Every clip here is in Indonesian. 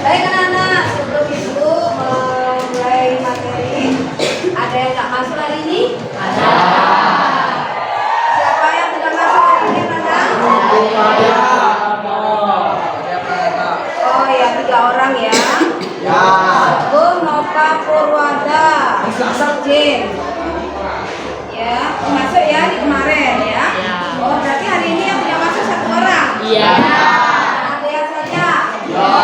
Baik anak-anak, sebelum itu mulai materi, ada yang nggak masuk hari ini? Ada. Siapa yang tidak masuk hari ini, Nanda? Oh ya, 3 orang ya. Ya. Agung, Nova, Purwada, Jin. Ya, masuk ya di kemarin ya. Oh, berarti hari ini yang tidak masuk 1 orang. Iya. Ada yang saja. Ya.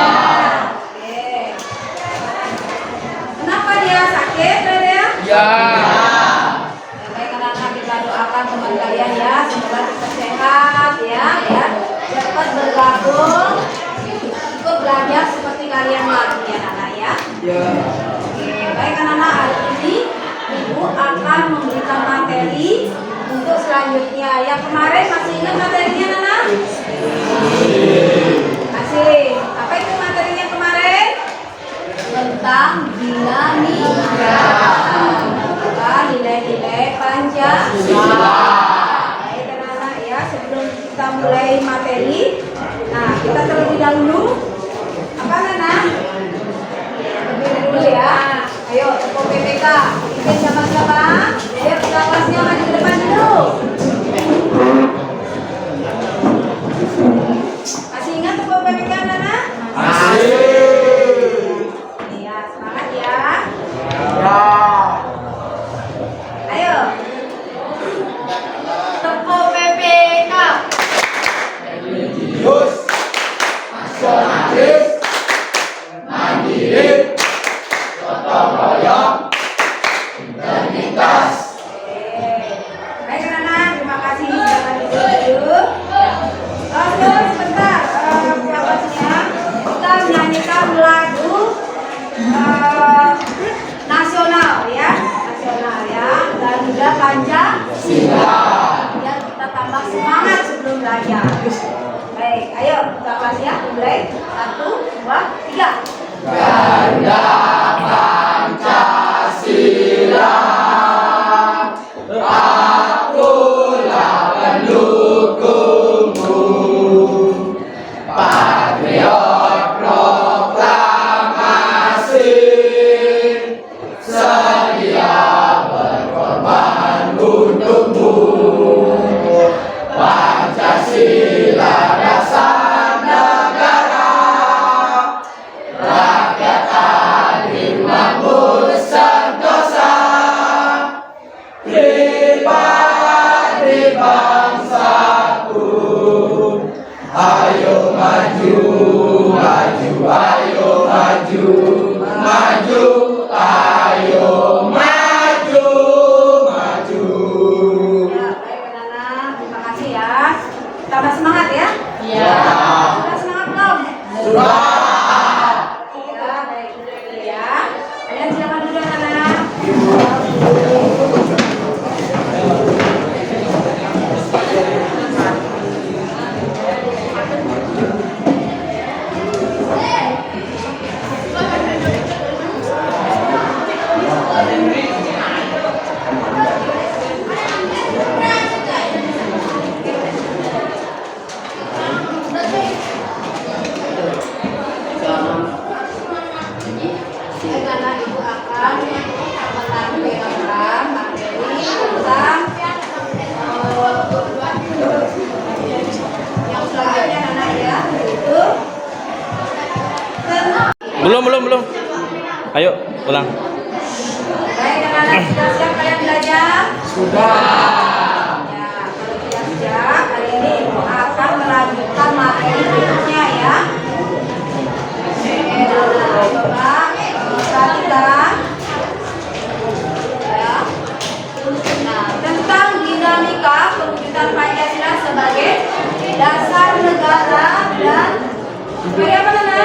Kenapa dia sakit, Raya? Ya. Baik anak-anak, kita doakan teman kalian ya, semoga tetap sehat ya, cepat bergabung, ikut belajar seperti kalian lagi ya, anak-anak ya. Ya. Oke, baik anak-anak, hari ini Ibu akan memberikan materi untuk selanjutnya. Yang kemarin masih ingat materinya, anak-anak? Masih. Apa itu materinya kemarin? Tentang dinamika, nilai-nilai Pancasila. Baik anak-anak ya, sebelum kita mulai materi, nah kita terlebih dahulu apa anak? Berdiri dulu ya. Ayo tepuk PPK. Kita siapa-siapa? Ayo kita kelasnya maju ke depan dulu. Masih ingat tepuk PPK anak-anak? Masih. Ayo. Tepuk PPK. Religius, nasionalis, mandiri, gotong royong, integritas. Baik anak-anak, terima kasih sudah duduk. Oke, sebentar. Siapanya kita menyanyikan lagu nasional ya, dan juga Pancasila. Biar kita tambah semangat sebelum belajar. Baik, ayo kita kelas ya, mulai 1, 2, 3. Garuda Pancasila, akulah pendukungmu, patriot proklamasi, sedia berkorban untukmu. Pancasila dasar negara, rakyat adil makmur sentosa, pribadi bangsaku. Ayo maju, maju, ayo maju, maju, ayo maju, maju. Ya, baik anak-anak, terima kasih ya. Tambah semangat ya. Iya. Sudah semangat belum? Sudah. Ya, baik dulu ya. Kalian silakan duduk anak-anak. Anak ibu akan menampilkan materi tentang yang selanjutnya anak ya, yaitu Belum. Ayo, ulang. baik anak-anak, sudah siap kalian belajar? Sudah. Ya, kalau sudah siap, hari ini ibu akan melanjutkan materi berikutnya ya. Coba perhatikan ya. Nah, tentang dinamika perwujudan Pancasila sebagai dasar negara dan sebagai apa Nana?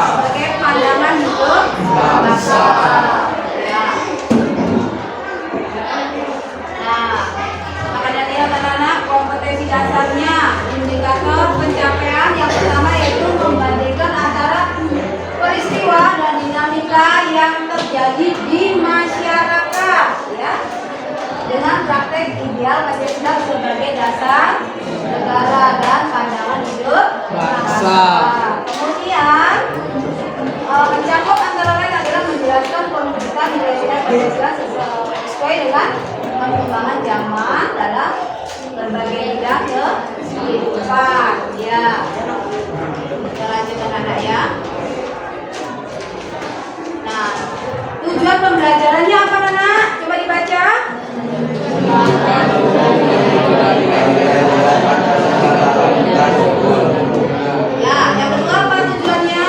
Sebagai pandangan hidup bangsa. Ya. Pancasila sesuai dengan perkembangan zaman dalam berbagai bidang kehidupan. Ya, kita lanjutkan anak ya. Nah, tujuan pembelajarannya apa anak? Coba dibaca. Ya, yang kedua apa tujuannya?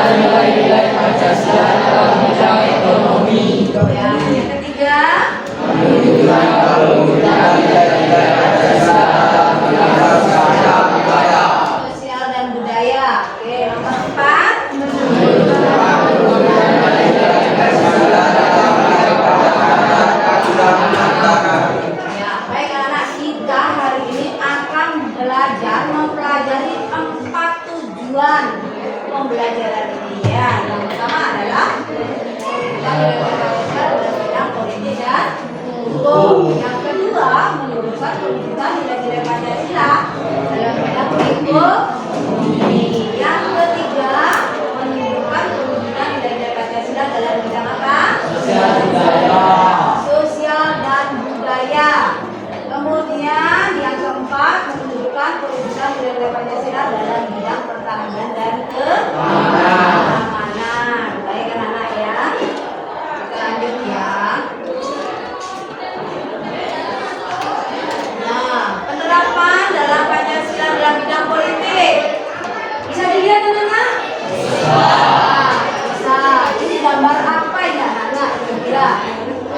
Nilai-nilai Pancasila dalam bidang ekonomi. Ya, yang ketiga. Menunjukkan nilai-nilai Pancasila dalam bidang sosial budaya. Sosial dan budaya. Oke, nomor 4. Ya, baik anak, kita hari ini akan mempelajari 4 tujuan pembelajaran ini ya. Yang pertama adalah kita belajar dalam bidang politik dan hukum. Yang kedua, menunjukkan perwujudan nilai-nilai Pancasila dalam bidang ekonomi. Yang ketiga, menunjukkan perwujudan nilai-nilai Pancasila dalam bidang apa? Sosial dan budaya. Kemudian yang keempat, menunjukkan perwujudan nilai-nilai Pancasila dalam bidang pertahanan dan keamanan. Baik anak-anak ya. Kita lanjut ya. Nah, penerapan dalam Pancasila dalam bidang politik. Bisa dilihat anak-anak? Bisa. Ini gambar apa ya anak-anak? Kira-kira.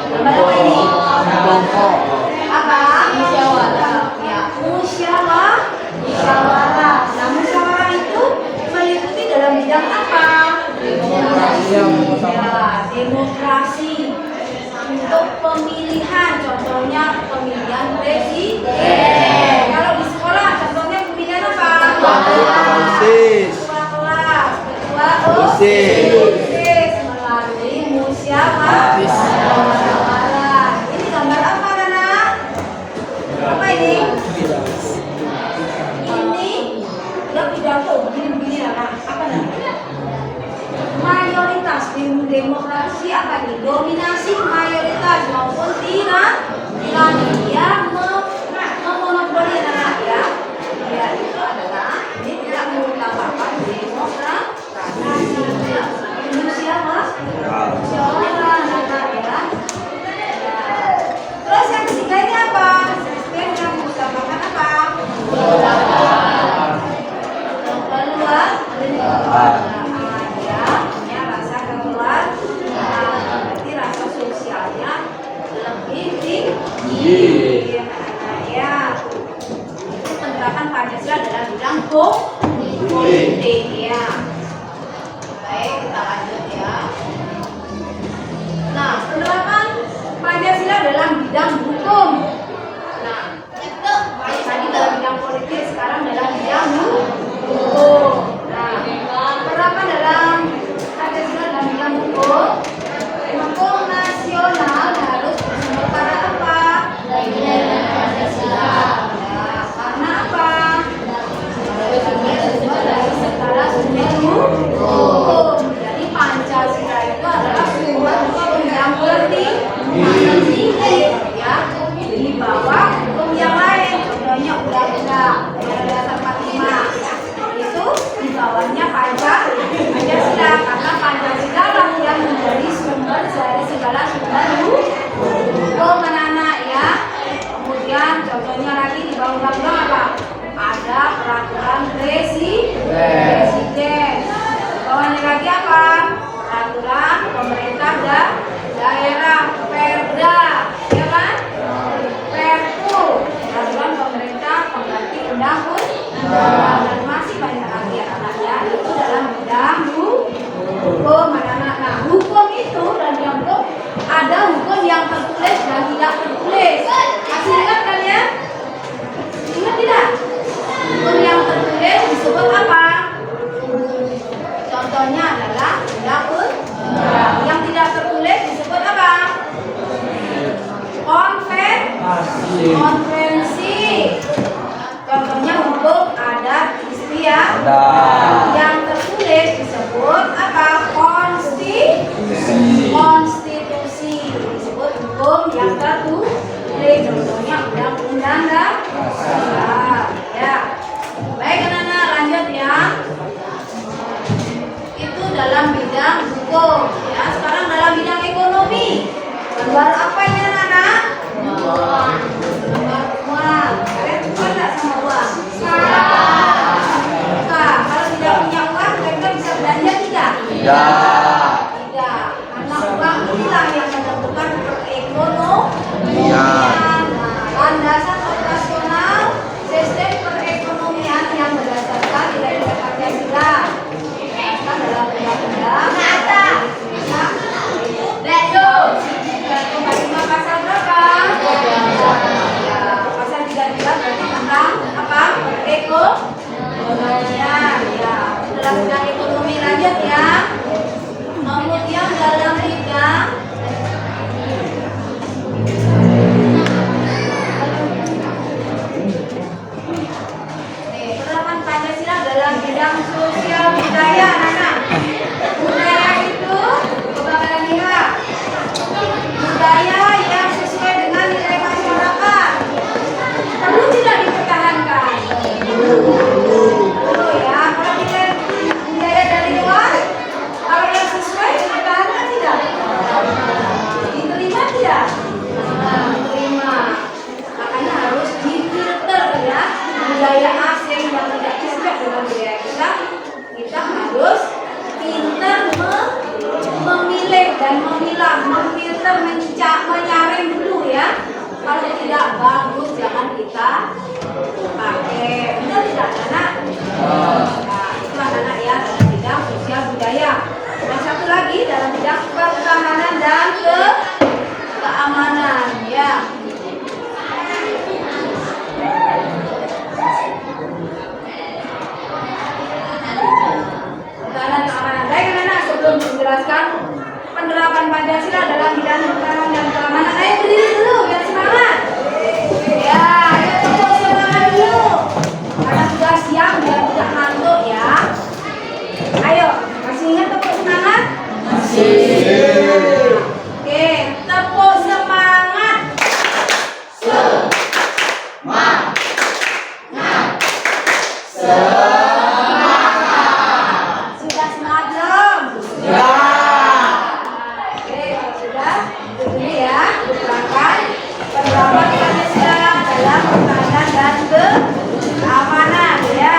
Gambar apa ini? Apa? Musyawarah. Ya, musyawarah. Nah, musyawarah itu meliputi dalam bidang apa? Ya, demokrasi. Untuk pemilihan, contohnya pemilihan presiden. Kalau di sekolah, contohnya pemilihan apa? Ketua kelas, ketua OSIS melalui musyawarah. Ini gambar apa, anak? Apa ini? Ini yang pidato begini-begini anak. Apa namanya? Mayoritas demokrasi apa nih? Dominasi mayoritas maupun tirani yang memonopoli anak ya. Ya, itu adalah ini tidak mengutamakan demokrasi. Musyawarah anak ya. Terus yang ketiga ini apa? Sistem yang mengutamakan apa? Ya, punya rasa kekeluargaan. Berarti rasa sosialnya lebih tinggi. Ya, itu penerapan Pancasila dalam bidang politik ya. Baik, kita lanjut ya. Nah, penerapan Pancasila dalam bidang hukum. Nah, itu baik tadi dalam bidang politik, sekarang dalam bidang hukum. Nah, penerapan dalam Pancasila dalam bidang hukum. Hukum nasional harus bersumber pada apa? Nilai-nilai Pancasila. Nah, karena apa? Bersumber dari segala sumber hukum. Jadi Pancasila itu adalah sumber hukum yang tertinggi ya, di bawah hukum yang lain. Contohnya undang-undang dasar 45 itu di bawahnya Pancasila, karena Pancasila lah yang menjadi sumber dari segala sumber hukum anak-anak ya. Kemudian contohnya lagi di bawah undang-undang apa? Ada peraturan presiden. Bawahnya lagi apa? Peraturan pemerintah daerah, perda, ya kan? Perpu, peraturan pemerintah pengganti undang-undang, dan masih banyak lagi anak-anaknya. Itu dalam bidang hukum anak-anak. Nah, hukum itu dan yang hukum ada hukum yang tertulis dan tidak tertulis. Masih ingat kan ya? Ingat tidak? Hukum yang tertulis disebut apa? Contohnya adalah undang-undang. Yang tidak tertulis disebut apa? Konvensi. Contohnya hukum adat istiadat. Yang tertulis disebut apa? Konstitusi. lanjut ya. Itu dalam bidang hukum ya. Sekarang dalam bidang ekonomi. Gambar apa ini anak-anak? Gambar uang. Kalian suka nggak sama uang? Suka. Kalau tidak punya uang, kalian bisa belanja tidak? Tidak. Karena uang inilah yang menentukan perekonomian. Landasan operasional sistem perekonomian yang berdasarkan nilai-nilai Pancasila. Diterapkan dalam undang-undang. Pasal berapa? Ya, pasal 32 berarti tentang apa? Perekonomian. Ya, dalam bidang ekonomi lanjut ya. Kemudian dalam bidang penerapan Pancasila dalam bidang sosial budaya anak-anak. Budaya itu coba kalian lihat. Budaya yang sesuai dengan nilai masyarakat. Perlu tidak dipertahankan? Perlu ya. Kalau kita budaya dari luar, kalau yang sesuai dipertahankan tidak? Diterima tidak? Diterima. Makanya harus difilter ya. Budaya asing yang tidak sesuai dengan budaya kita, kita harus pintar memilih dan memilah, memfilter, menyaring dulu ya. Kalau tidak bagus jangan kita pakai. Benar tidak anak? Nah, itu anak-anak ya dalam bidang sosial budaya. Yang satu lagi dalam bidang pertahanan dan keamanan ya. Pertahanan keamanan. Baik anak-anak, sebelum menjelaskan penerapan Pancasila dalam bidang pertahanan dan keamanan, ayo berdiri dulu biar semangat. Ya, ayo tepuk semangat dulu. Karena sudah siang biar tidak ngantuk ya. Ayo, masih ingat tepuk semangat? Masih. Oke, tepuk semangat. Sudah semangat belum? Oke, kalau sudah, ini ya, berangkat penerapan Pancasila dalam pertahanan dan keamanan ya.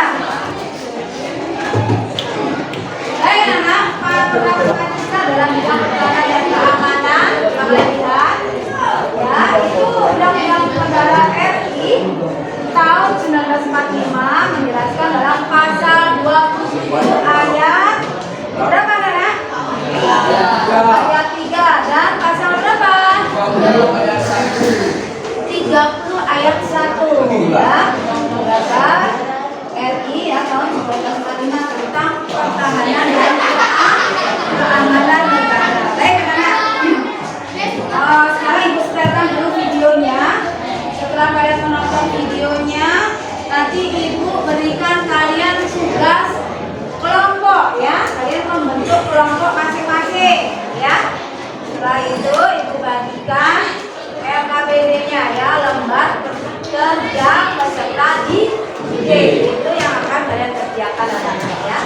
Baik anak, penerapan Pancasila dalam bidang pertahanan dan keamanan, kalian lihat ya, itu Undang-Undang Negara RI tahun 1945 menjelaskan dalam pasal 27 ayat berapa anak? Ayat 3 dan pasal berapa? 30 ayat 1 ya. Undang-Undang RI ya tahun 1945 tentang pertahanan dan keamanan negara. Baik anak. Sekarang ibu setelkan dulu videonya. Setelah kalian menonton videonya, nanti ibu berikan kalian tugas kelompok ya. Kalian membentuk kelompok masing-masing ya. Setelah itu ibu bagikan LKPD-nya ya, lembar kerja peserta didik. Itu yang akan kalian kerjakan anak-anak ya.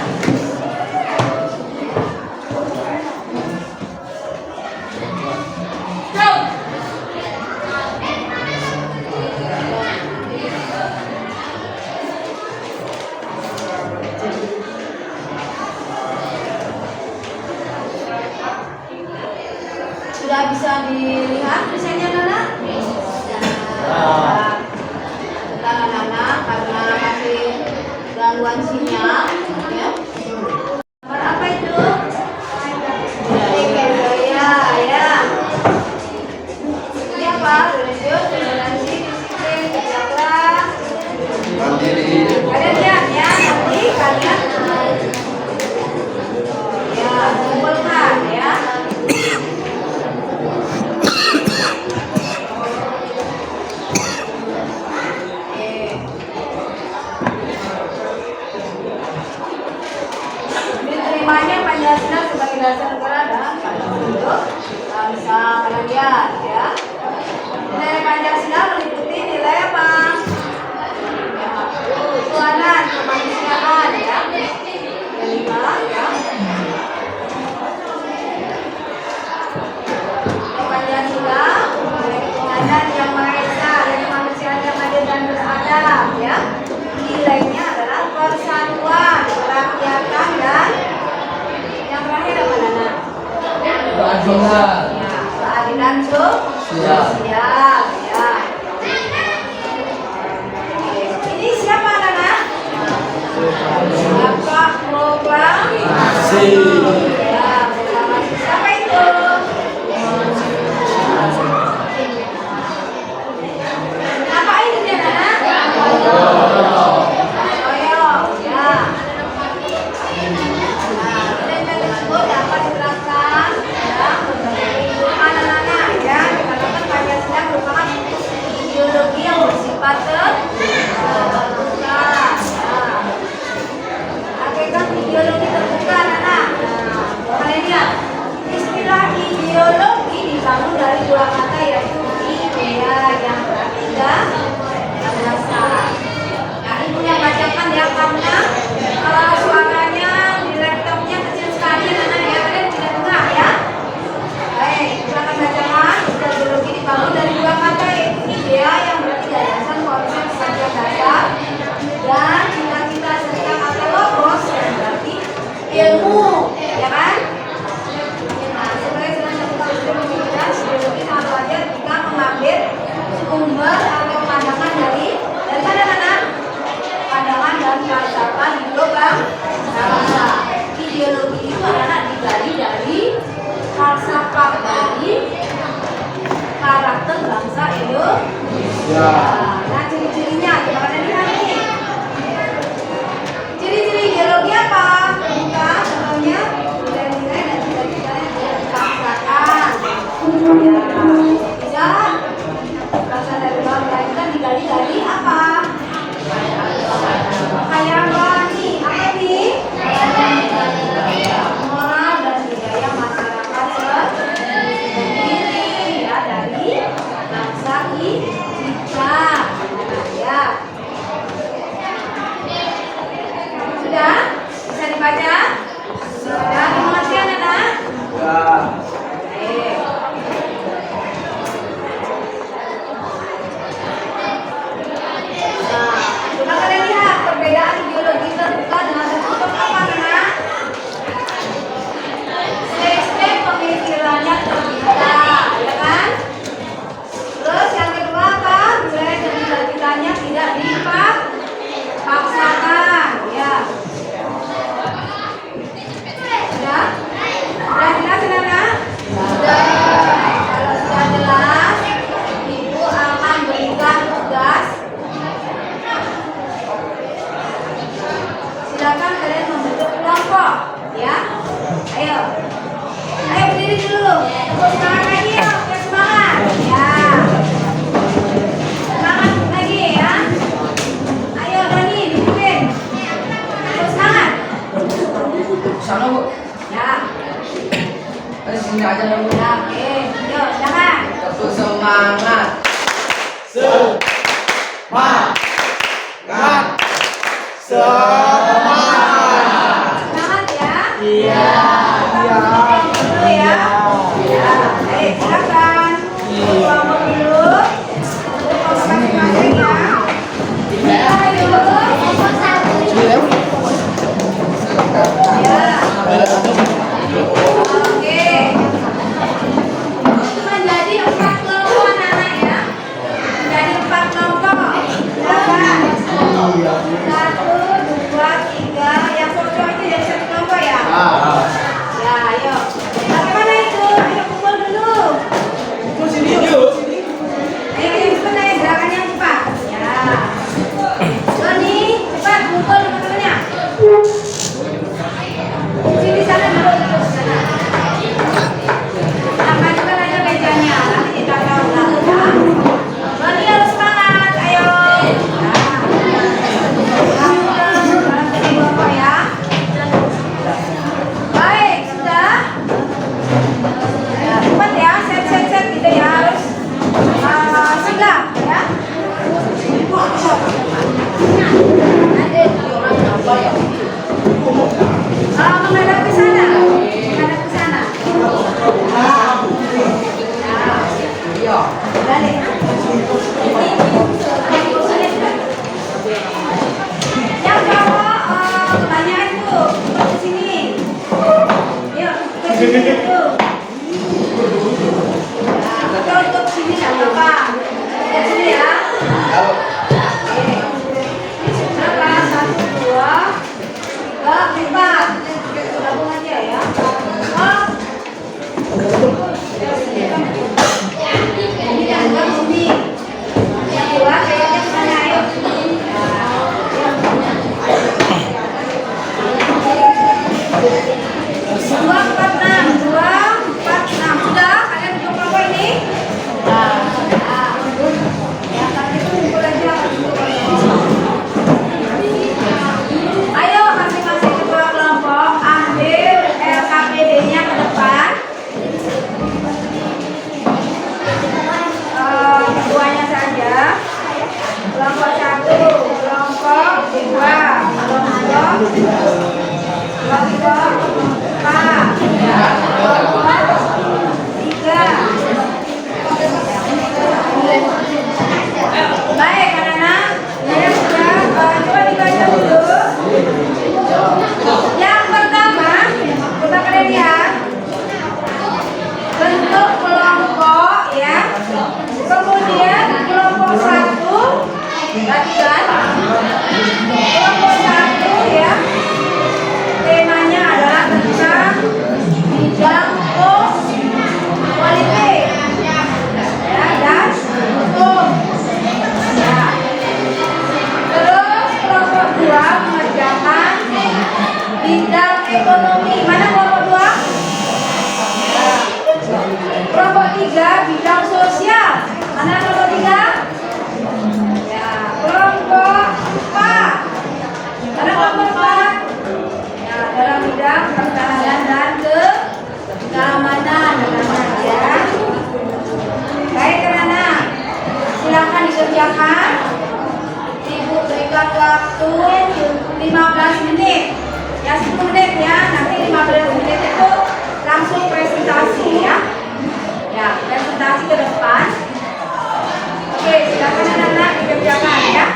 Sudah bisa dilihat desainnya Nana? Sebentar anak-anak karena masih gangguan sinyal ya. Nomor apa itu? Budaya ya. Ini apa? Religius, toleransi, disiplin, kerja keras. Kalian lihat ya, nanti kalian ya kumpulkan ya. Diterimanya Pancasila sebagai dasar negara dan pada untuk bangsa kalian lihat ya. Nilai Pancasila meliputi nilai apa? Ketuhanan, kemanusiaan ya. keadilan. Ya, keadilan sosial. Ya. Ini siapa anak-anak? Bapak proklamasi. Ya, proklamasi. Siapa itu? Apa itu dia anak? Royong. Ya. Nah, nilai-nilai tersebut dapat diterapkan dalam berbagai kehidupan anak-anak ya. Dikatakan Pancasila merupakan ideologi yang bersifat terbuka. Hakikat ideologi terbuka anak-anak. Nah, kalian lihat istilah ideologi dibangun dari dua kata yaitu idea yang berarti gagasan. Nah, ibu yang bacakan ya karena suaranya di laptopnya kecil sekali anak ya, kalian tidak dengar ya. Baik, silakan bacakan. Ideologi dibangun dari dua kata yaitu idea yang berarti gagasan, konsep, saja dasar, dan cita-cita serta kata logos yang berarti ilmu, ya kan? Nah, sebagai salah satu konsep pemikiran, ideologi sangat wajar jika mengambil sumber atau pandangan dari mana-mana? Pandangan dan falsafah hidup bangsa. Ideologi itu adalah digali dari falsafah dari karakter bangsa Indonesia. Nah, ciri-cirinya coba kalian lihat nih. Ciri-ciri ideologi apa? Terbuka, contohnya nilai-nilai dan cita-cita yang tidak dipaksakan. Ya, bisa bangsa dari bangsa itu kan digali dari apa? Kekayaan rohani, apa nih? Moral dan budaya masyarakat sendiri ya dari bangsa kita. Ya. Sudah? Bisa dibaca? Sudah dimengerti anak-anak? Baik. Nah, coba kalian lihat perbedaan ideologi terbuka dengan tertutup apa anak? Sistem pemikirannya terbuka, ya kan? Terus yang kedua apa? Nilai dan cita-citanya tidak dipaksakan, ya. Sudah? Sudah jelas anak-anak? Sudah. Kalau sudah jelas, ibu akan berikan tugas. Silakan kalian membentuk kelompok, ya. Ayo berdiri dulu. Tepuk semangat lagi ya, biar semangat. Ya. Semangat lagi ya. Ayo Dani, dipimpin. Tepuk semangat. Sana Bu. Ya. Sini aja dulu. Ya, oke. Yuk, silakan. Tepuk semangat. Semangat ya. Iya. Kita kelompok dulu ya. Ya. Ayo silakan. Kelompok dulu. Kelompok masing-masing ya. Ayo. Ya. Oke. Menjadi 4 kelompok anak-anak ya. Menjadi 4 kelompok. Silakan. 1, 2, 3. Yang pojok itu jadi 1 kelompok ya. Ya, ayo. Bagaimana itu? Ayo kumpul dulu. Ayo cepat ayo gerakan yang cepat. Ya. Doni, cepat kumpul teman-temannya. Sini sana dulu sana. Nah, majukan aja mejanya. Nanti kita tahu ya. Doni harus semangat. Ayo. Ya. Baik, sudah. Ya, cepat ya, set gitu ya, harus sigap ya. Menghadap ke sana, menghadap ke sana. Iya. Balik. Yang cowok kebanyakan tuh ke sini. Yuk, ke sini tuh. Apa? 1, 2, 3, 4. Gabung aja ya. Oh. Ini yang enggak bumi. Yang dua kayaknya mana ayo. Dua, empat, enam. Sudah kalian duduk kelompok ini? Ya, kalian kumpul aja. Ayo masing-masing ketua kelompok ambil LKPD-nya ke depan. Ketuanya saja. Kelompok 1, kelompok 2, kelompok 4, kelompok 3. Baik, anak-anak. Saya sudah coba dibaca dulu. Yang pertama, coba kalian lihat bentuk kelompok ya. Kemudian kelompok 1, perhatikan. Kelompok 1 ya. Temanya adalah tentang bidang politik ya, dan hukum. Ya. Terus kelompok 2 mengerjakan bidang ekonomi. Mana kelompok 2? Kelompok 3 bidang sosial. Mana kelompok 3? Ya, kelompok 4. Mana kelompok 4? Ya, dalam bidang pertahanan dan keamanan ya. Baik anak-anak, silakan dikerjakan. Ibu berikan waktu 15 menit. Ya 10 menit ya, nanti 15 menit itu langsung presentasi ya. Ya, presentasi ke depan. Oke, silakan anak-anak dikerjakan ya.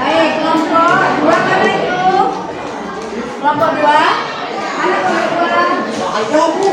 Baik, kelompok 2 mana itu? Kelompok 2? Mana kelompok 2? Ayo, Bu.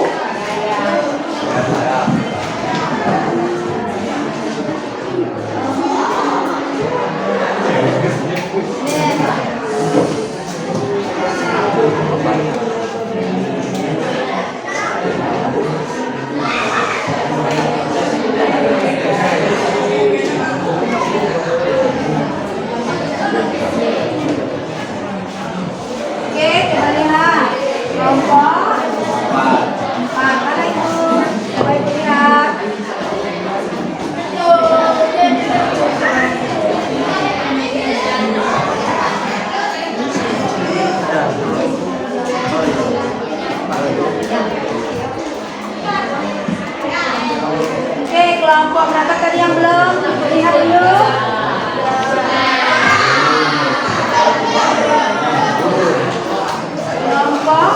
Oke, coba lihat kelompok 4 mana itu? Coba ibu lihat. Oke, kelompok berapa tadi yang belum? Lihat dulu. Kelompok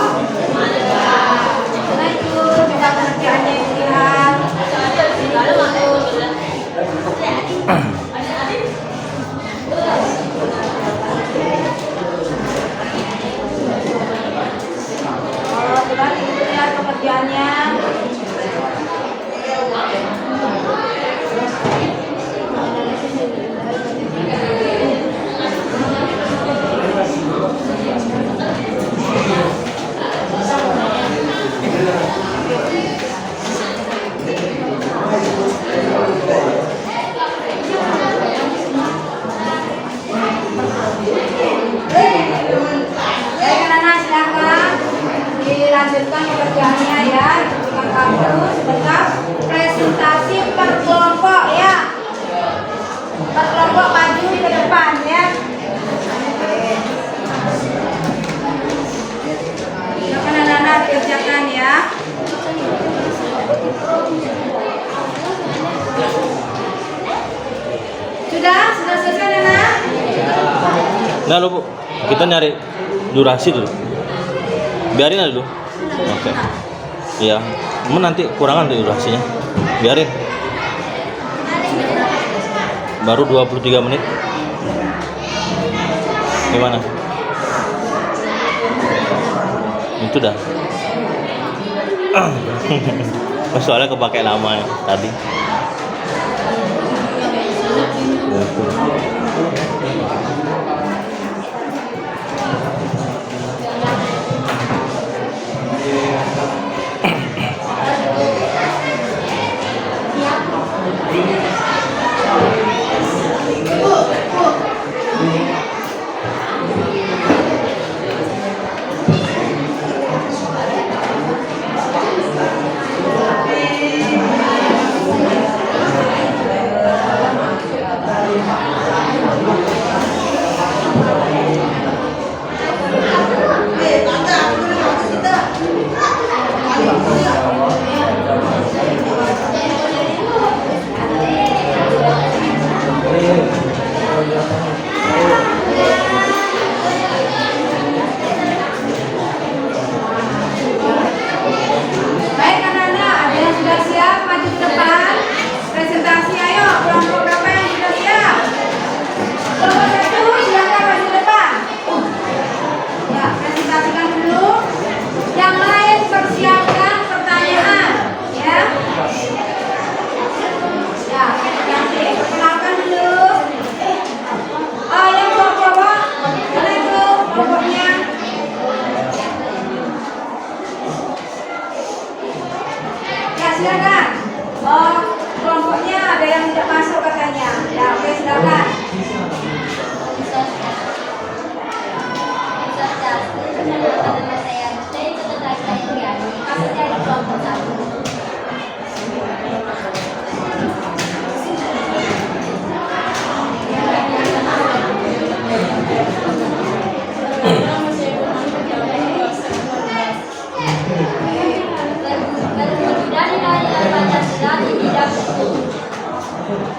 mana itu? Coba pengerjaannya dilihat. Oh, coba lihat pengerjaannya. Nah lu Bu, kita nyari durasi dulu. Biarin aja dulu. Oke. Iya, nanti kurangan tuh durasinya. Biarin. Baru 23 menit. Gimana? Itu dah. Soalnya kepake lama ya tadi. Baik anak-anak, ada yang sudah siap maju ke depan? Presentasi ayo, kelompok berapa yang sudah siap? Kelompok 1 silakan maju ke depan. Ya, presentasikan dulu. Yang lain persiapkan pertanyaan, ya. Ya, presentasi, perkenalkan dulu. Oh, yang kelompok, mana itu kelompoknya? Ya, silakan. Oh, kelompoknya ada yang tidak masuk katanya. Ya, oke, silakan.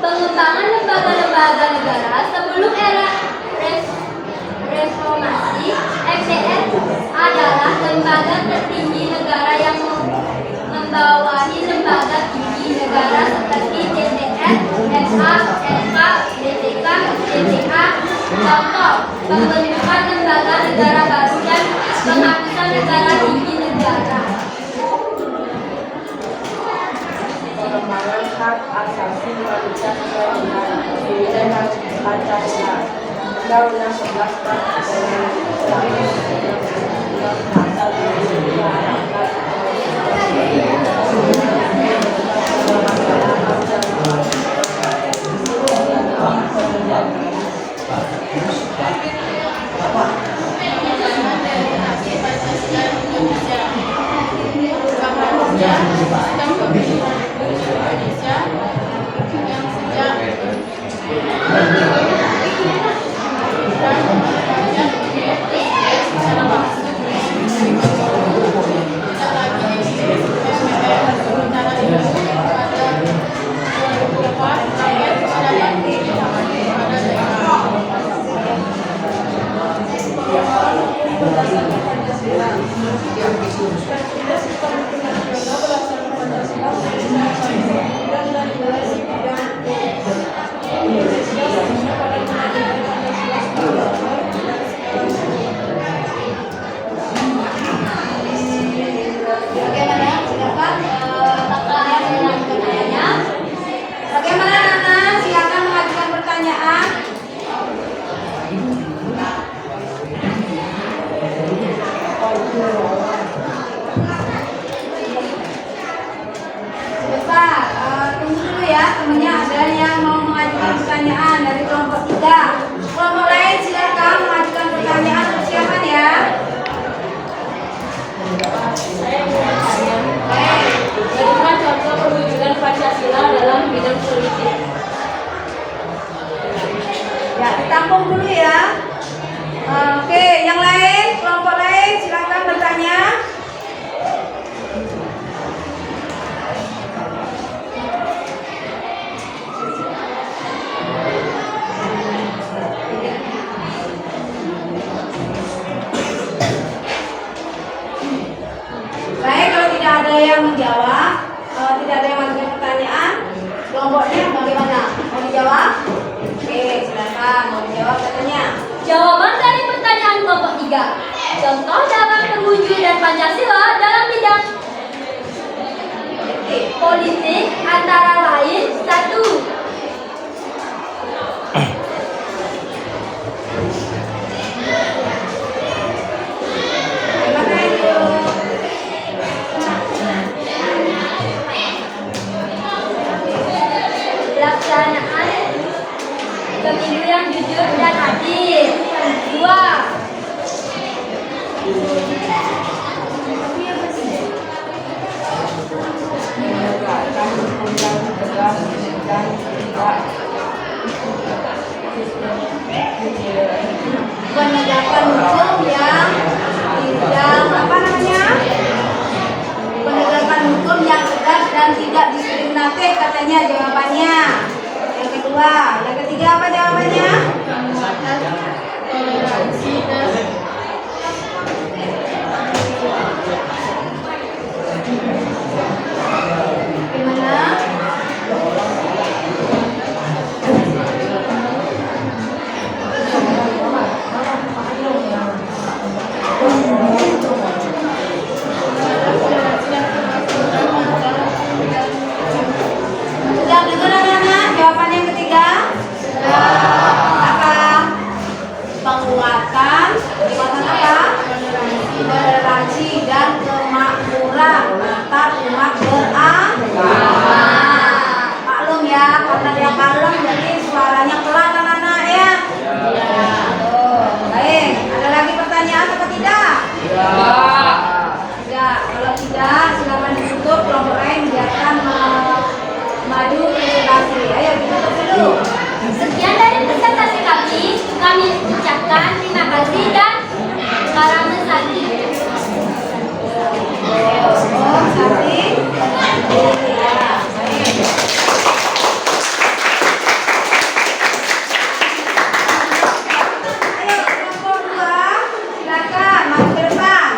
Pengembangan lembaga-lembaga negara sebelum era reformasi. MPR adalah lembaga tertinggi negara yang membawahi lembaga tinggi negara seperti DPR, MA, MK, BPK, BPA. Contoh, pembentukan lembaga negara baru dan penghapusan negara tinggi negara. Pengembangan hak asasi manusia sesuai dengan pilihan Pancasila. Undang-Undang 11 Kalau tidak ada yang mengajukan pertanyaan, kelompoknya bagaimana? Mau dijawab? Oke, silakan. Mau dijawab katanya. Jawaban dari pertanyaan kelompok 3. Contoh dalam perwujudan Pancasila dalam bidang politik antara lain 1. Bagaimana itu? Pelaksanaan pemilu yang jujur dan adil. 2. menegakkan hukum yang tegas dan tidak Penegakan hukum yang tidak apa namanya? Penegakan hukum yang tegas dan tidak diskriminatif katanya jawabannya. Yang kedua, yang ketiga apa jawabannya? Gimana? Sudah dengar anak-anak jawaban yang ketiga? Apa? Penguatan apa? Toleransi dan kemakmuran antar umat beragama. Maklum ya, karena dia kalem jadi suaranya pelan anak-anak ya. Tuh, baik. Ada lagi pertanyaan atau tidak? Tidak. Kalau tidak, silakan ditutup. Kelompok lain biarkan maju presentasi. Ayo ditutup dulu. Sekian dari presentasi kami ucapkan terima kasih dan karamesati. Oh, Santi. Ya, baik. Ayo kelompok 2, silakan maju ke depan.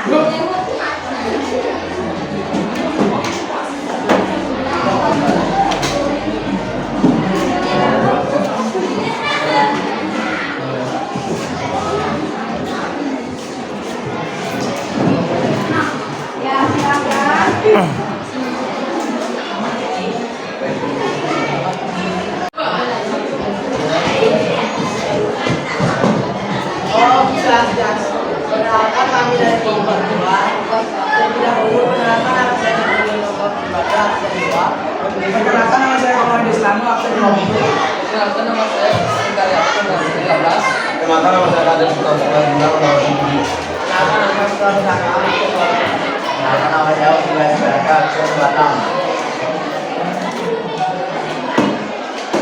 Ya, silakan. Perkenalkan kami dari kelompok 2. Terlebih dahulu perkenalkan nama saya Nurul Nomor Ibadah absen 2. Perkenalkan nama saya Muhammad Islamu absen 20. Perkenalkan nama saya Sekali absen 13. Perkenalkan nama saya Raden Sutopo absen 20. Perkenalkan nama saya Saka absen 2. Perkenalkan nama saya Ubaid Baraka absen 26.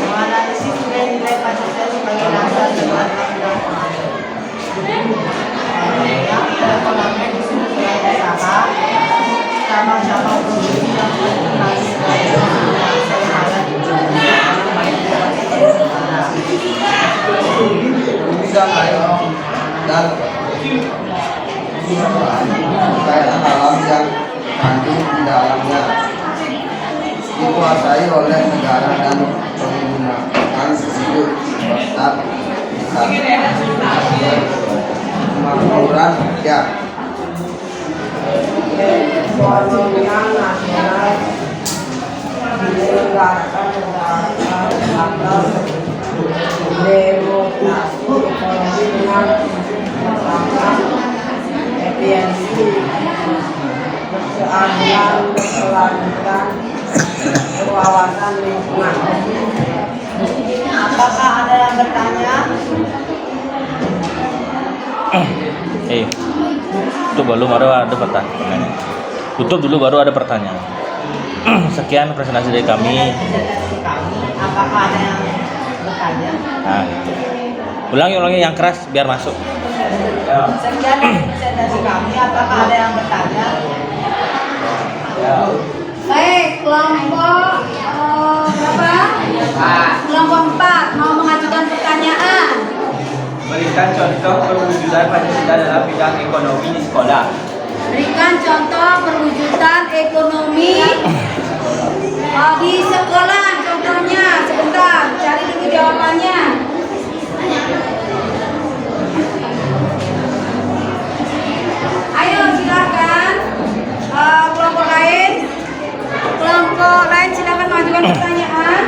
Menganalisis nilai-nilai Pancasila sebagai dasar sebuah undang-undang ekonomi disebut sebagai usaha cabang-cabang produksi yang berkaitan Bidang air dan kekayaan alam yang kandung di dalamnya dikuasai oleh negara dan menggunakan hidup kemakmuran rakyat. ekonomian nasional diselenggarakan berdasarkan atas demokrasi ekonomi dengan persamaan efisiensi keadilan berkelanjutan kewawasan lingkungan. Apakah ada yang bertanya? Itu baru ada pertanyaan. Tutup dulu baru ada pertanyaan. Sekian presentasi dari kami. Apakah ada yang bertanya? Nah, gitu. Ulangi yang keras biar masuk. Sekian dari presentasi kami. Apakah ada yang bertanya? Baik, kelompok berapa? Kelompok 4 mau mengajukan pertanyaan. Berikan contoh perwujudan Pancasila dalam bidang ekonomi di sekolah. Berikan contoh perwujudan ekonomi Di sekolah contohnya, sebentar, cari dulu jawabannya. Ayo silakan. Kelompok lain silakan majukan pertanyaan.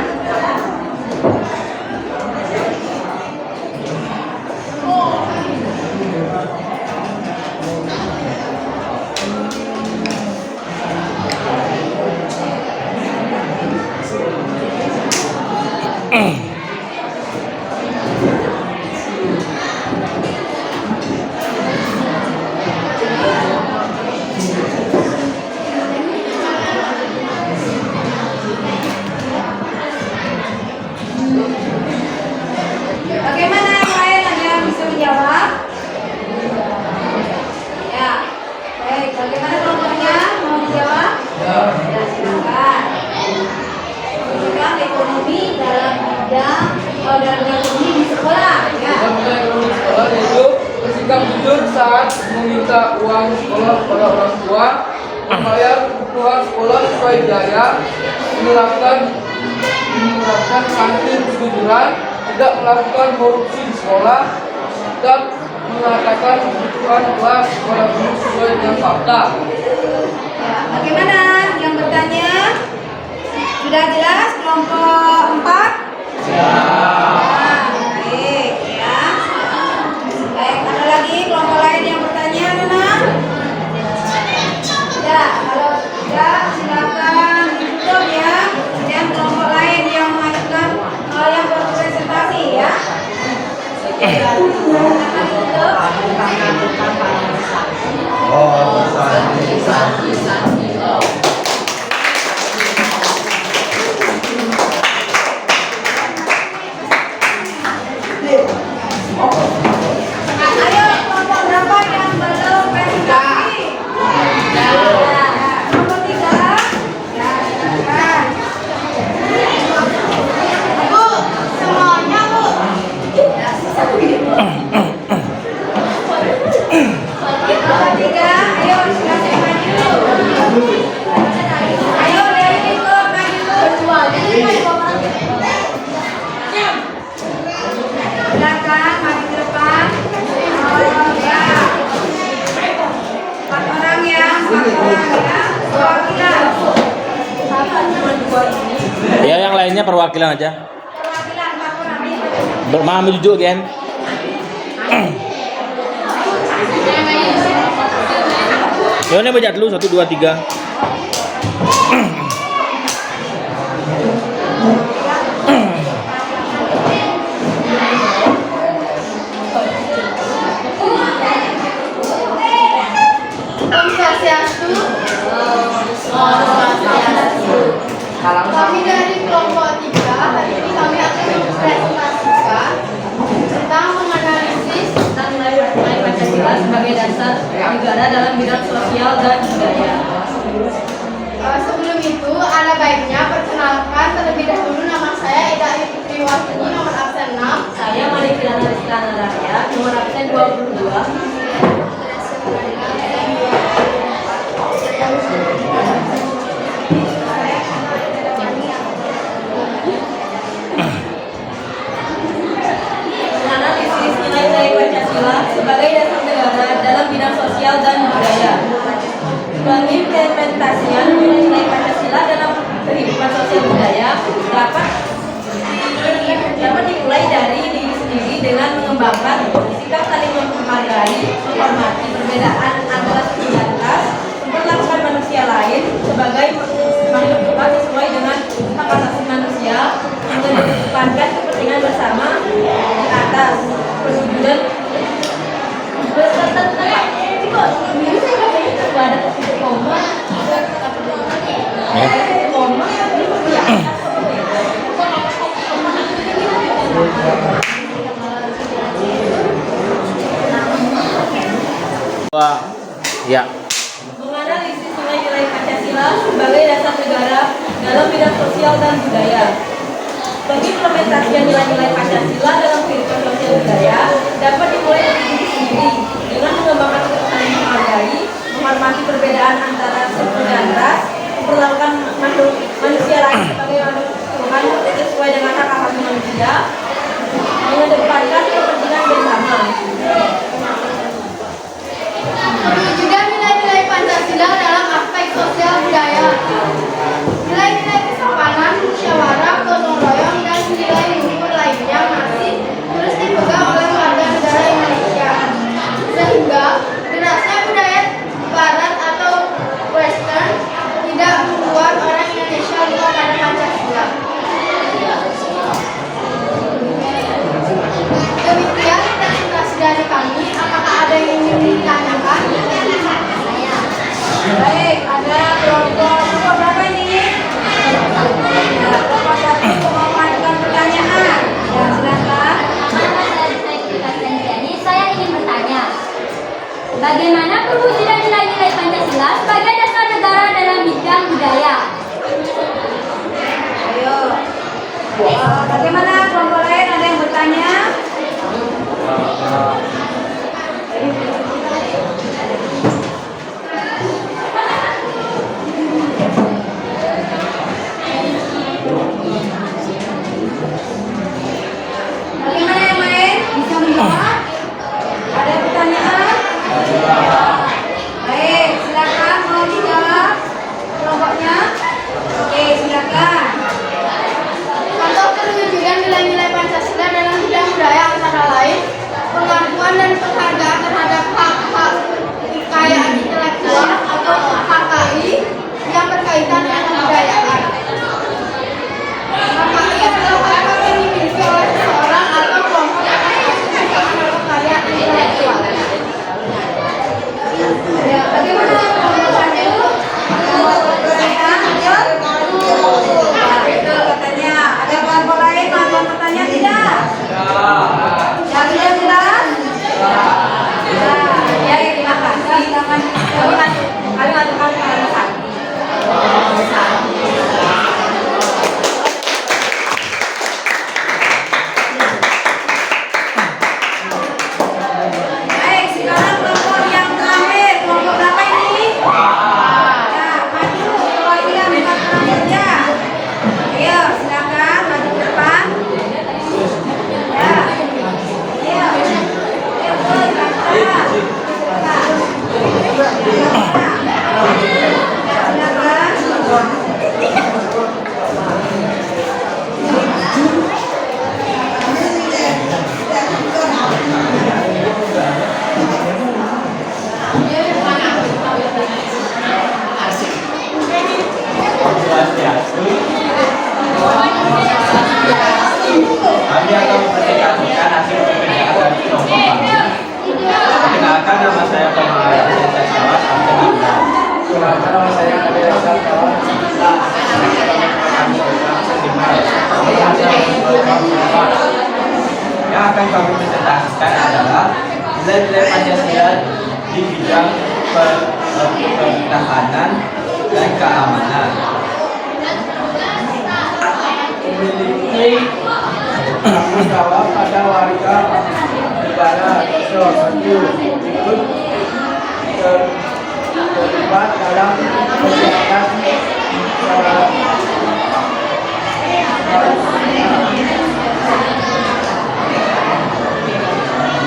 Bagaimana yang lain ada yang bisa menjawab? Ya, baik. Bagaimana kelompoknya mau menjawab? Ya, silakan. Bidang ekonomi dalam bidang ekonomi di sekolah. Ya. Dalam bidang ekonomi di sekolah yaitu bersikap jujur saat meminta uang sekolah kepada orang tua, membayar kebutuhan sekolah sesuai biaya, menerapkan kantin kejujuran, tidak melakukan korupsi di sekolah, dan mengatakan kebutuhan kelas kepada guru sesuai dengan fakta. Ya, bagaimana yang bertanya? Sudah jelas kelompok 4? Ya. Baik ya. Baik, ada lagi kelompok lain yang bertanya, Nana? Ya, kalau tidak silakan ditutup ya. Dan kelompok lain yang mengajukan yang berpresentasi ya. Silakan ditutup. Ayo kelompok berapa yang belum presentasi? Ya. Kelompok 3. Ya, silakan. Bu, semuanya Bu. Kelompok 3, ayo silakan maju. Ayo dari ikut maju. Silakan maju ke depan. Ya. 4 orang ya, 4 orang ya. Perwakilan. Ya, yang lainnya perwakilan aja. Perwakilan 4 orang. Mami duduk kan? Ya, ini baca dulu 1, 2, 3. Kami dari kelompok 3 hari ini kami akan mempresentasikan tentang menganalisis Tentang nilai Pancasila sebagai dasar negara dalam bidang sosial dan budaya. Sebelum itu, ada baiknya perkenalkan terlebih dahulu. Nama saya Ida Putri Wahyuni, nomor absen 6. Saya Mari Kirana Rizkana Rakyat, nomor absen 22. Menganalisis nilai-nilai Pancasila sebagai dasar negara dalam bidang sosial dan budaya. Pengimplementasian nilai-nilai Pancasila dalam kehidupan sosial budaya dapat dimulai dari diri sendiri dengan mengembangkan sikap saling menghargai, menghormati perbedaan antara suku dan ras, memperlakukan manusia lain sebagai makhluk Tuhan sesuai dengan hak asasi manusia, mengedepankan kepentingan bersama di atas perwujudan beserta ada koma Ya. menganalisis nilai-nilai Pancasila sebagai dasar negara dalam bidang sosial dan budaya. Pengimplementasian nilai-nilai Pancasila dalam kehidupan sosial budaya dapat dimulai dari diri sendiri dengan mengembangkan saling menghargai, menghormati perbedaan antara suku dan ras, memperlakukan manusia lain sebagai makhluk Tuhan sesuai dengan hak asasi manusia, mengedepankan kepentingan bersama. Juga nilai-nilai Pancasila dalam aspek sosial budaya. Nilai-nilai kesopanan, musyawarah, gotong royong, dan nilai luhur lainnya masih terus dipegang oleh warga negara Indonesia. Sehingga derasnya budaya Barat atau Western tidak membuat orang Indonesia lupa pada Pancasila. Demikian presentasi dari kami. Apakah ada yang ingin ditanyakan? Baik, ada kelompok berapa ini? Ya, kelompok satu mau mengajukan pertanyaan. Ya, silakan. Saya ingin bertanya, bagaimana perwujudan nilai-nilai Pancasila sebagai dasar negara dalam bidang budaya? Ayo. Bagaimana kelompok lain ada yang bertanya? Bagaimana yang lain? Bisa menjawab? Ada pertanyaan? Baik, silakan mau dijawab kelompoknya. Oke, silakan. Untuk perwujudan nilai-nilai Pancasila dalam bidang budaya antara lain pengakuan dan penghargaan terhadap hak-hak kekayaan intelektual atau HKI yang berkaitan dengan kebudayaan. HKI adalah hak yang dimiliki oleh seseorang atau kelompok atas kekayaan atau karya intelektual. Ya, bagaimana kelompok satu? Kelompok pertanyaan, ayo. Ya, betul katanya. Ada kelompok lain mau bertanya tidak? Ya, sudah jelas? Ya, terima kasih. Silakan. Kami aturkan kepada Sakti. Baik, sekarang kelompok yang terakhir. Kelompok berapa ini? Ya, maju perwakilan dekat selanjutnya. Ayo, silakan maju ke depan. Ya. Ayo. Ayo, silakan. Kami akan mempresentasikan hasil pekerjaan dari kelompok kami. Perkenalkan, nama saya Pemahara Sensasiawan Absen Anda. Perkenalkan, nama saya Ade Sensasiawan. Yang akan kami presentasikan adalah nilai-nilai Pancasila di bidang pertahanan dan keamanan. Memiliki tanggung jawab pada warga negara. Satu, ikut terlibat dalam kegiatan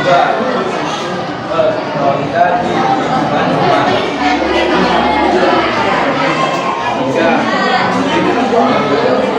Dua, bersolidar di lingkungan rumah. Tiga, pendidikan warga negara dalam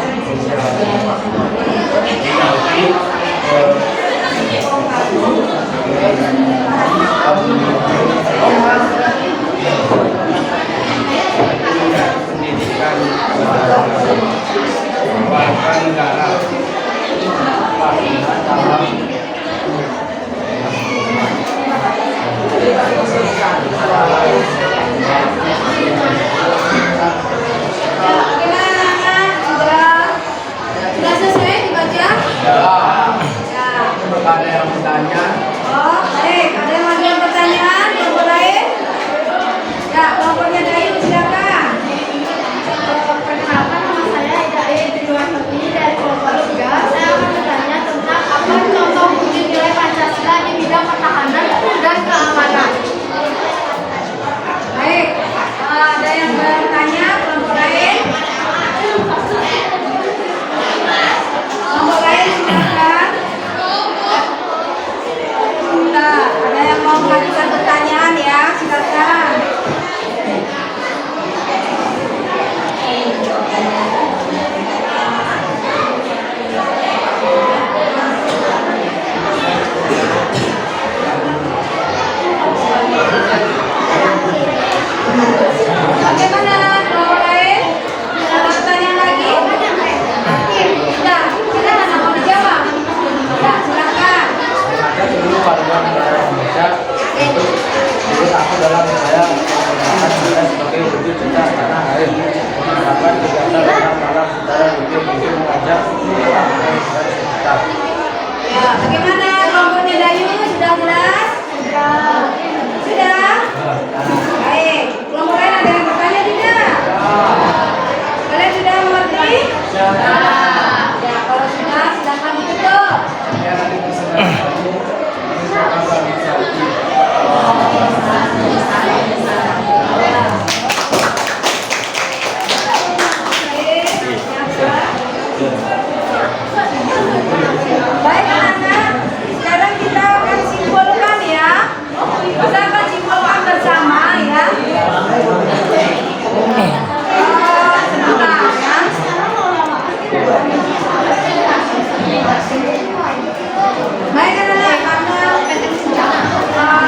Sudah selesai dibaca? Ya. ada yang bertanya. Oh, baik. Ada yang lagi yang pertanyaan? Kelompok lain? Ya, kelompoknya Dayu, silakan. Perkenalkan, nama saya Ida Edriwanti dari kelompok 3. Saya akan bertanya tentang apa contoh wujud nilai Pancasila di bidang pertahanan dan keamanan. Baik. Ada yang bertanya? Kelompok lain? Ya, kalau sudah silakan ditutup. Baik anak-anak, sekarang kita akan simpulkan ya. Kita akan simpulkan bersama ya. Sebentar ya. Baik anak-anak, karena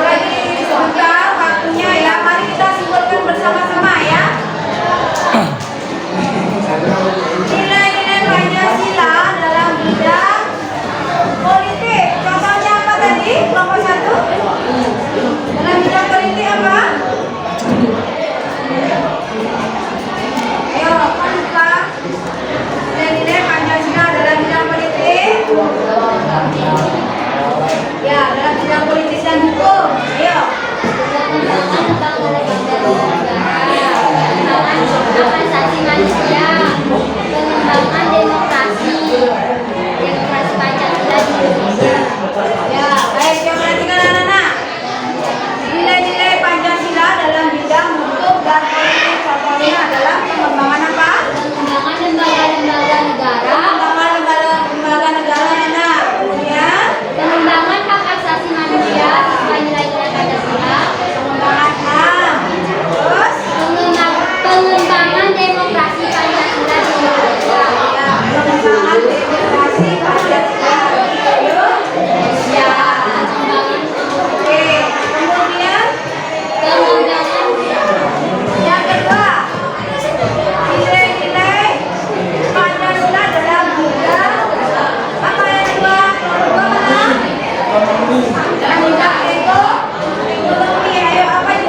lagi sebentar waktunya ya. Mari kita simpulkan bersama-sama ya. Nilai-nilai Pancasila dalam bidang politik. Contohnya apa tadi? Kelompok 1. Dalam bidang politik apa? Ayo, buka. Nilai-nilai Pancasila dalam bidang politik. Ya, dalam bidang politik dan hukum. Ayo. Pengembangan hak asasi manusia, pengembangan demokrasi Pancasila di Indonesia. Ya, baik, yang perhatikan anak-anak. Nilai-nilai Pancasila dalam bidang hukum dan politik contohnya adalah pengembangan apa? Pengembangan lembaga-lembaga negara, Pengembangan lembaga negara anak. Kemudian pengembangan hak asasi manusia sesuai nilai-nilai Pancasila, pengembangan HAM. Terus pengembangan demokrasi Pancasila di Indonesia. ya, pengembangan demokrasi Pancasila di Indonesia. Oke, kemudian Pengembangan yang kedua, nilai-nilai Pancasila dalam bidang apa yang kedua? Kedua mana? Dalam bidang ekonomi. Ayo apa itu?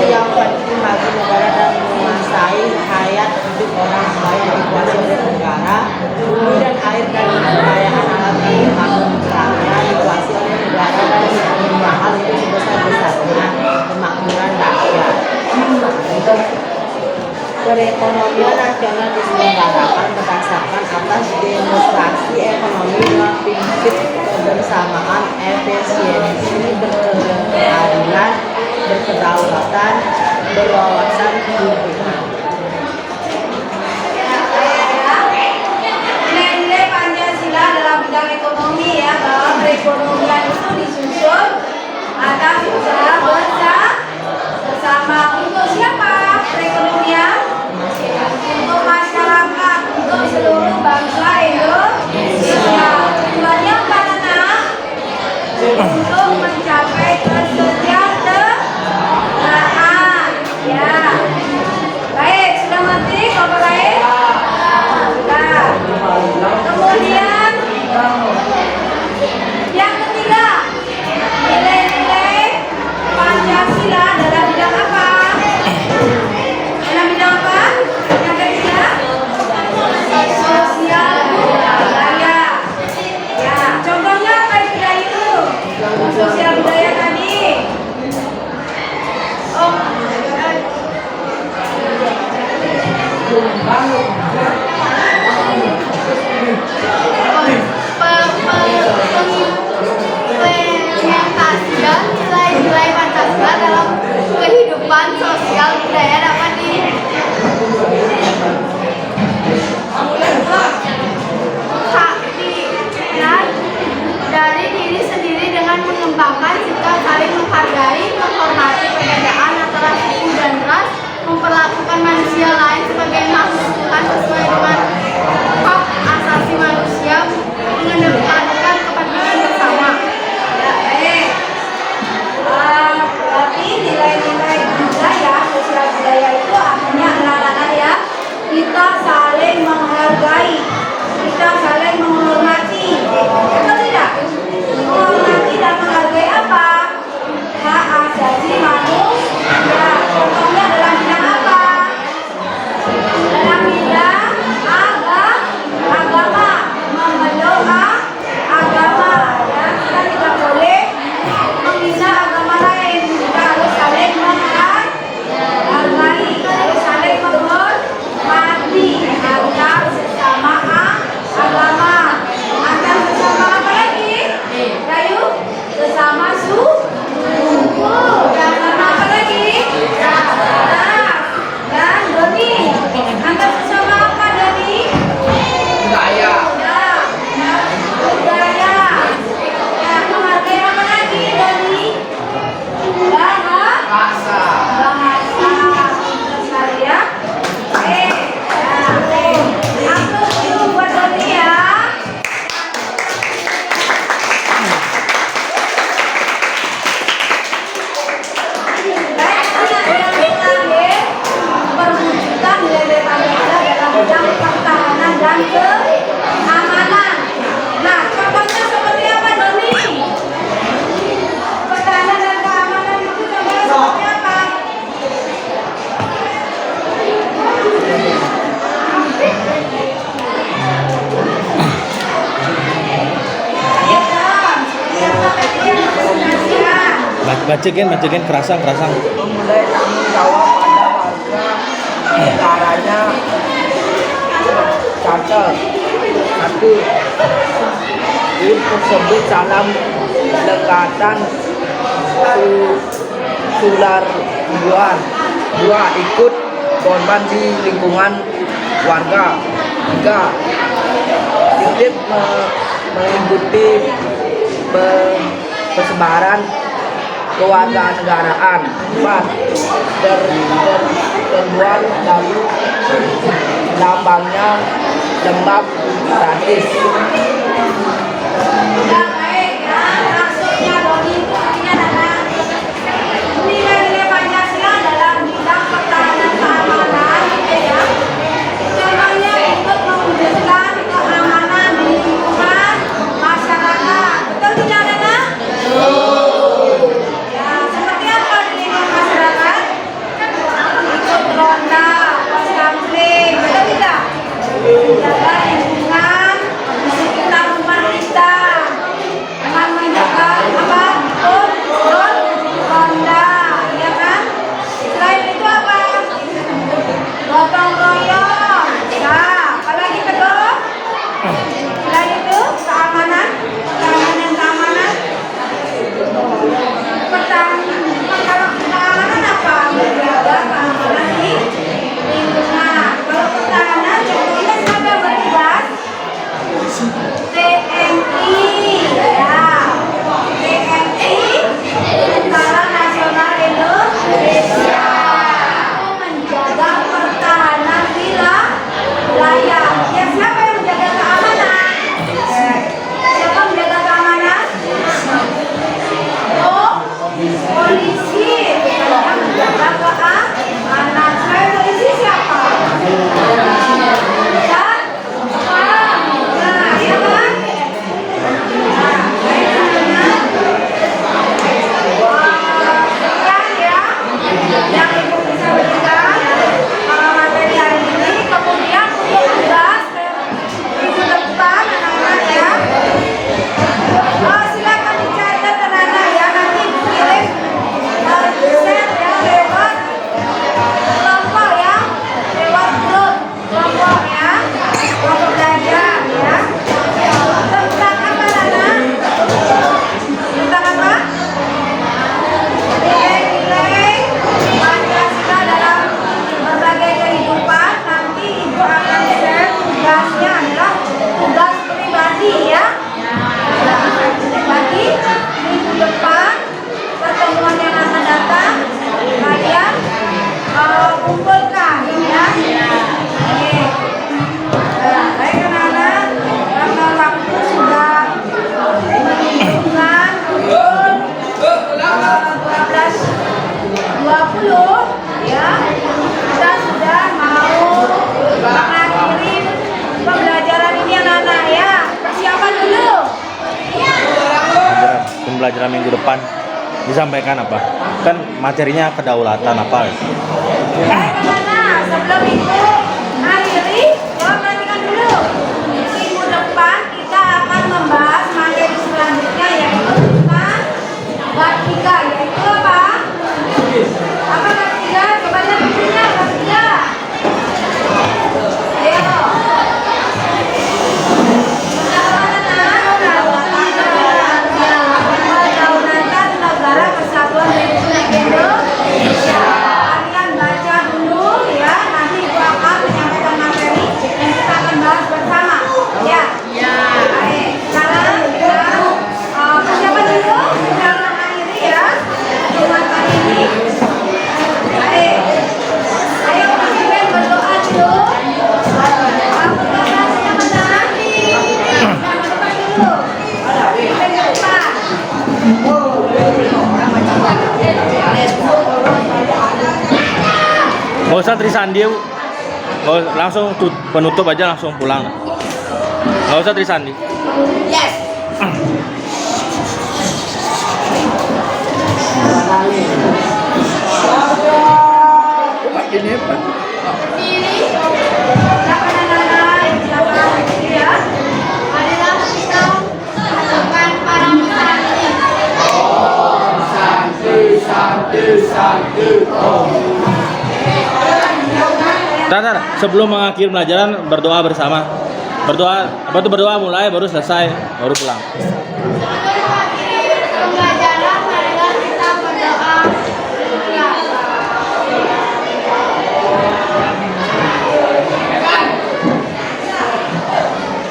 Yang penting bagi negara dan menguasai hayat hidup orang lain dikuasai oleh negara, bumi dan air dan kekayaan alam makmurnya dikuasai oleh negara dan perubahan itu sebesar-besarnya kemakmuran rakyat. Perekonomian nasional diselenggarakan berdasarkan atas demonstrasi ekonomi dengan prinsip kebersamaan, efisiensi, berkeadilan, berkedaulatan, berwawasan kehidupan. Nilai-nilai Pancasila dalam bidang ekonomi ya, bahwa perekonomian itu disusun atas usaha bersama. Untuk siapa perekonomian? Untuk masyarakat, untuk seluruh bangsa Indonesia. Tujuannya apa anak? Untuk mencapai kesejahteraan. Ya. Baik, sudah mengerti kelompok lain? Sudah. Kemudian yang ketiga, nilai-nilai Pancasila dalam bidang apa? Dalam bidang apa? Yang ketiga, sosial budaya. Ya, contohnya apa itu? Sosial budaya tadi. Oh, Pengimplementasian nilai-nilai Pancasila dalam kehidupan sosial budaya dapat dilihat dari diri sendiri dengan mengembangkan sikap saling menghargai, menghormati perbedaan antara suku dan ras, memperlakukan manusia lain sebagai makhluk Tuhan sesuai dengan hak asasi manusia, mengedepankan kepentingan bersama. ya, baik. Berarti nilai-nilai budaya, sosial budaya bacakan kerasang. Memulai tanggung jawab pada warga negaranya. Catat 1. Tim tersebut salam dekatan sularduan. 2. Ikut korban di lingkungan warga. 3. Titip mengikuti persebaran kewarganegaraan. 4. Terbuat lalu lambangnya lembab gratis. Sudah baik ya, maksudnya Doni itu artinya adalah nilai-nilai Pancasila dalam bidang pertahanan keamanan, gitu ya. Contohnya ikut mewujudkan keamanan di lingkungan masyarakat. Betul tidak, Nana? Ya, seperti apa di lingkungan masyarakat? Ikut ronda, pos kamling, betul tidak? Jaga lingkungan di sekitar rumah kita dengan menjaga apa? Ronda, ya kan? Selain itu apa? Gotong royong, ya. Apalagi kedua? Selain itu keamanan. Kalau keamanan apa? Menjaga keamanan di lingkungan. Kalau pertahanan contohnya siapa yang bertugas? TNI, ya. TNI Tentara Nasional Indonesia menjaga pertahanan wilayah. Ya, siapa yang menjaga keamanan? Siapa menjaga keamanan? Oh, polisi yang menjaga keamanan. Selain polisi siapa? Nah, ya kan? Sekian ya yang Ibu bisa berikan materi hari ini. Kemudian untuk tugas minggu depan anak-anak ya, silakan dicatat anak-anak ya, nanti kirim share ya lewat kelompok ya, lewat grup kelompok ya, kelompok belajar ya. Tentang apa anak-anak? Tentang apa? Nilai-nilai Pancasila dalam berbagai kehidupan. Nanti Ibu akan share tugasnya adalah tugas pribadi ya. Pribadi minggu depan pertemuan yang akan datang kalian kumpulkan ya. Oke. Baik anak-anak, karena waktu sudah menunjukkan 12.20 ya, kita sudah mau mengakhiri pembelajaran ini anak-anak ya. Persiapan dulu. Pembelajaran minggu depan disampaikan apa? Kan materinya kedaulatan apa? Baik anak-anak, sebelum itu akhiri, jawab perhatikan dulu. Minggu depan kita akan membahas materi selanjutnya yaitu tentang bab 3, yaitu apa? Apa bab 3? Coba lihat bukunya, bab 3. Ayo. Kedaulatan Negara Kesatuan Republik Indonesia. Kalian baca dulu ya, nanti Ibu akan menyampaikan materi dan kita akan bahas bersama. Ya. Baik. Sekarang kita persiapan dulu, kita akan akhiri ya pertemuan kali ini. Baik. Ayo pimpin berdoa dulu. Aku kasih yang menang. Jangan lupa dulu. Pimpin ke depan. Nggak usah Trisandi, langsung penutup aja langsung pulang. Nggak usah Trisandi. Yes. Diri Silakan anak-anak yang silakan berdiri ya. adalah kita pasukan para pesantren. Tar, sebelum mengakhiri pelajaran berdoa bersama. Berdoa mulai baru selesai, baru pulang. Sebelum mengakhiri pembelajaran, marilah kita berdoa.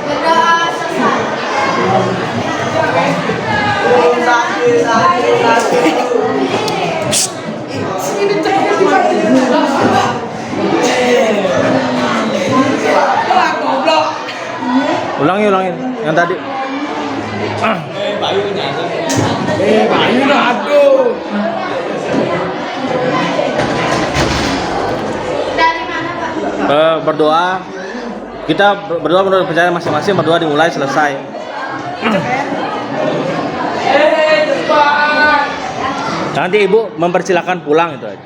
Berdoa selesai. Ulangin yang tadi. Bayu dah aduh. Dari mana, Pak? Berdoa. Kita berdoa menurut percaya masing-masing, berdoa dimulai selesai. Nanti ibu mempersilahkan pulang itu aja.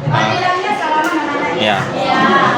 Panggilannya salaman anak-anak. Ya. Ya.